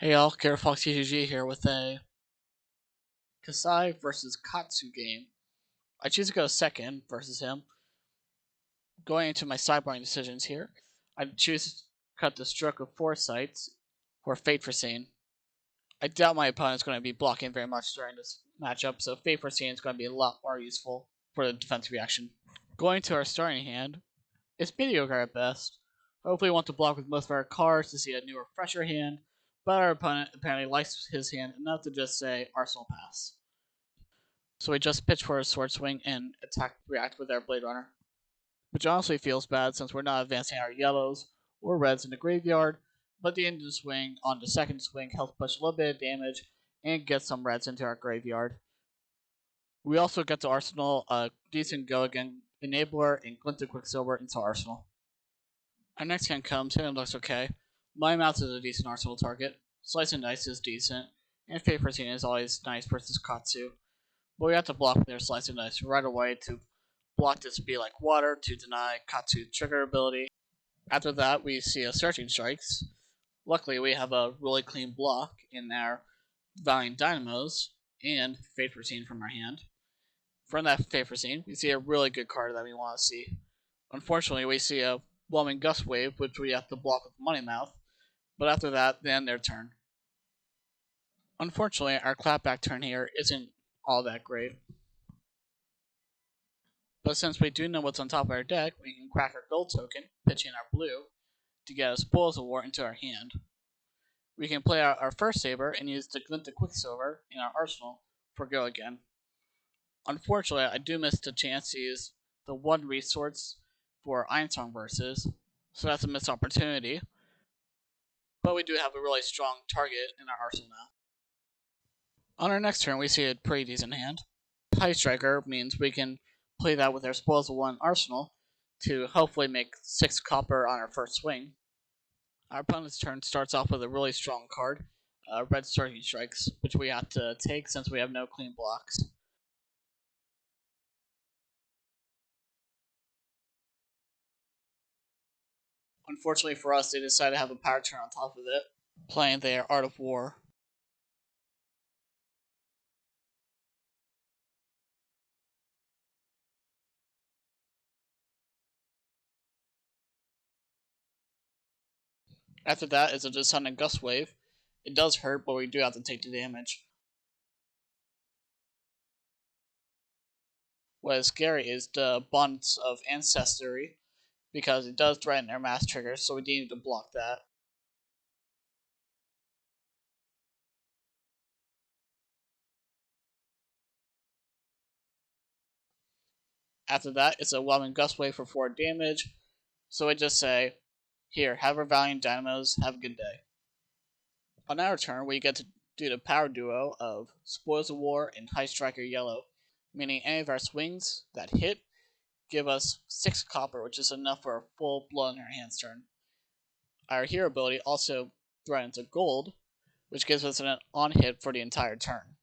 Hey y'all, Fox TGG here with a Kassai vs Katsu game. I choose to go second versus him. Going into my sideboarding decisions here, I choose to cut the Stroke of Foresight for Fate Foreseen. I doubt my opponent's going to be blocking very much during this matchup, so Fate Foreseen is going to be a lot more useful for the defense reaction. Going to our starting hand, it's mediocre at best. Hopefully we want to block with most of our cards to see a new refresher hand, but our opponent apparently likes his hand enough to just say Arsenal Pass. So we just pitch for a Sword Swing and react with our Blade Runner. Which honestly feels bad since we're not advancing our yellows or reds in the graveyard, but the end of the swing on the second swing helps push a little bit of damage and get some reds into our graveyard. We also get to Arsenal a decent go again Enabler and Glint of Quicksilver into Arsenal. Our next hand comes and it looks okay. My Mouth is a decent Arsenal target, Slice and Dice is decent, and Fate Foreseen is always nice versus Katsu. But we have to block their Slice and Dice right away to block this Be Like Water to deny Katsu's trigger ability. After that, we see a Searching Strikes. Luckily, we have a really clean block in our Valiant Dynamos and Fate Foreseen from our hand. From that Fate Foreseen, we see a really good card that we want to see. Unfortunately, we see a Whelming Gust Wave, which we have to block with Money Mouth, but after that, they end their turn. Unfortunately, our clapback turn here isn't all that great. But since we do know what's on top of our deck, we can crack our gold token, pitching our blue, to get a Spoils of War into our hand. We can play our first saber and use the Glint of Quicksilver in our arsenal for go again. Unfortunately, I do miss the chance to use the one resource for Ironsong versus, so that's a missed opportunity. But we do have a really strong target in our arsenal now. On our next turn, we see a pretty decent hand. High Striker means we can play that with our Spoils of One arsenal to hopefully make 6 copper on our first swing. Our opponent's turn starts off with a really strong card, Red Searching Strikes, which we have to take since we have no clean blocks. Unfortunately for us, they decided to have a power turn on top of it, playing their Art of War. After that is a Descending Gust Wave. It does hurt, but we do have to take the damage. What is scary is the Bonds of Ancestry, because it does threaten our mass triggers, so we need to block that. After that, it's a Whelming Gust Wave for 4 damage, so we just say, here, have our Valiant Dynamos, have a good day. On our turn, we get to do the power duo of Spoils of War and High Striker Yellow, meaning any of our swings that hit give us 6 copper, which is enough for a full blood in our hands turn. Our hero ability also threatens a gold, which gives us an on hit for the entire turn.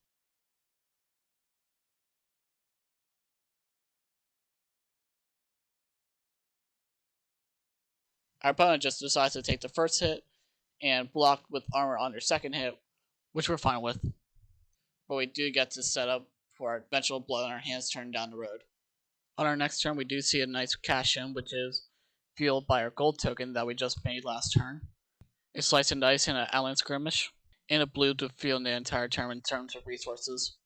Our opponent just decides to take the first hit and block with armor on their second hit, which we're fine with. But we do get to set up for our eventual blood on our hands turn down the road. On our next turn, we do see a nice cash in, which is fueled by our gold token that we just made last turn. A Slice and Dice and an Alliance Skirmish, and a blue to fuel the entire turn in terms of resources.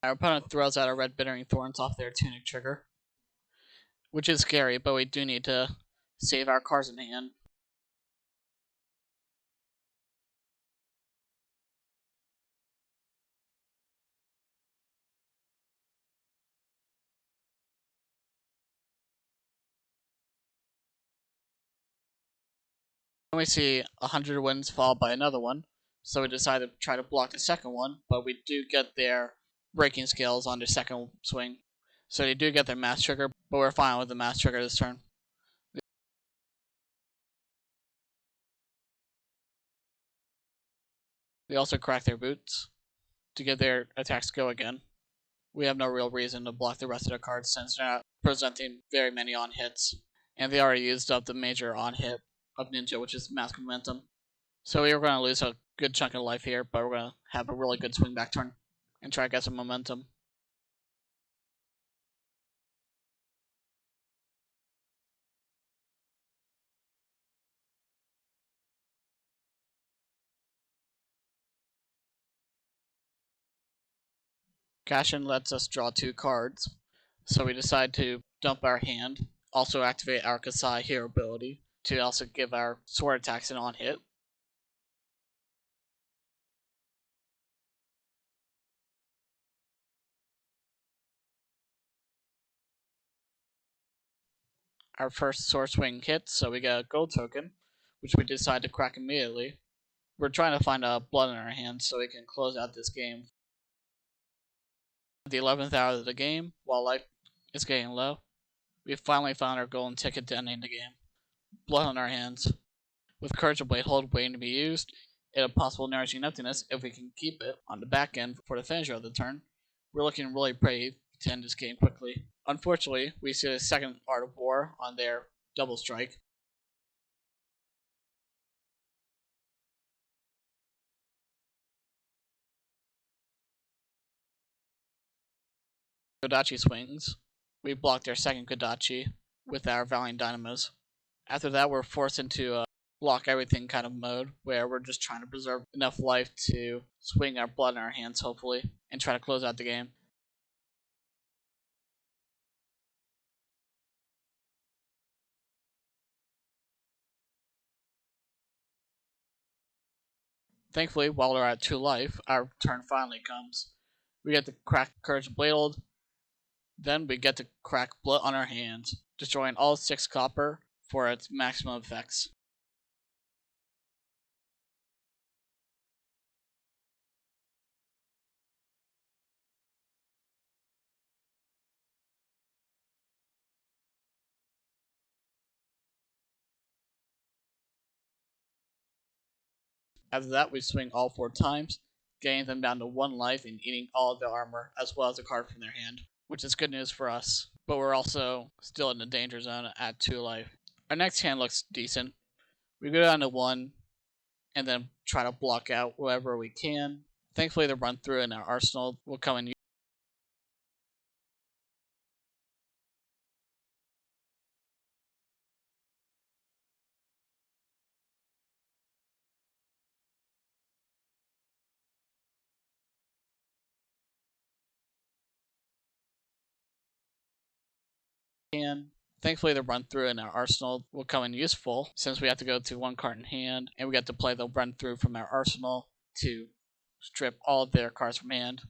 Our opponent throws out a red Bittering Thorns off their Tunic trigger, which is scary, but we do need to save our cards in hand. Then we see 100 wins followed by another one, so we decide to try to block the second one, but we do get their Breaking Scales on their second swing. So they do get their mass trigger, but we're fine with the mass trigger this turn. They also crack their boots to get their attacks go again. We have no real reason to block the rest of their cards since they're not presenting very many on hits, and they already used up the major on hit of Ninja, which is Mask Momentum. So we were going to lose a good chunk of life here, but we're going to have a really good swing back turn and try to get some momentum. Cashin lets us draw 2 cards, so we decide to dump our hand, also activate our Kassai hero ability to also give our sword attacks an on hit. Our first sword swing hits, so we get a gold token, which we decide to crack immediately. We're trying to find a blood in our hands so we can close out this game. At the 11th hour of the game, while life is getting low, we finally found our golden ticket to ending the game. Blood on our hands. With Courage of Blade Hold waiting to be used, and a possible nourishing emptiness if we can keep it on the back end for the finisher of the turn, we're looking really pretty to end this game quickly. Unfortunately, we see the second Art of War on their double strike. Kodachi swings. We block their second Kodachi with our Valiant Dynamos. After that, we're forced into a block everything kind of mode where we're just trying to preserve enough life to swing our blood in our hands, hopefully, and try to close out the game. Thankfully, while we're at 2 life, our turn finally comes. We get to crack Courage Bladed, then we get to crack Blood on our hands, destroying all 6 copper for its maximum effects. After that, we swing all 4 times, getting them down to 1 life and eating all of their armor as well as a card from their hand, which is good news for us, but we're also still in the danger zone at 2 life. Our next hand looks decent. We go down to 1 and then try to block out wherever we can. Thankfully, the run through in our arsenal will come in. Thankfully, the run through in our arsenal will come in useful since we have to go to 1 card in hand and we get to play the run through from our arsenal to strip all of their cards from hand.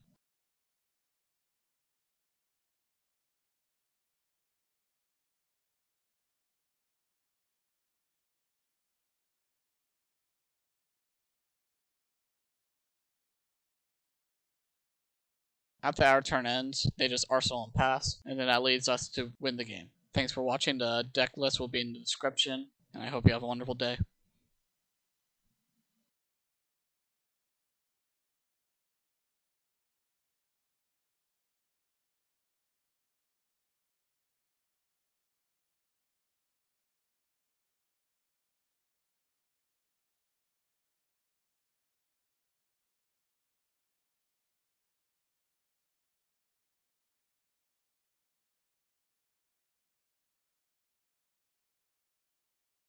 After our turn ends, they just arsenal and pass, and then that leads us to win the game. Thanks for watching. The deck list will be in the description, and I hope you have a wonderful day.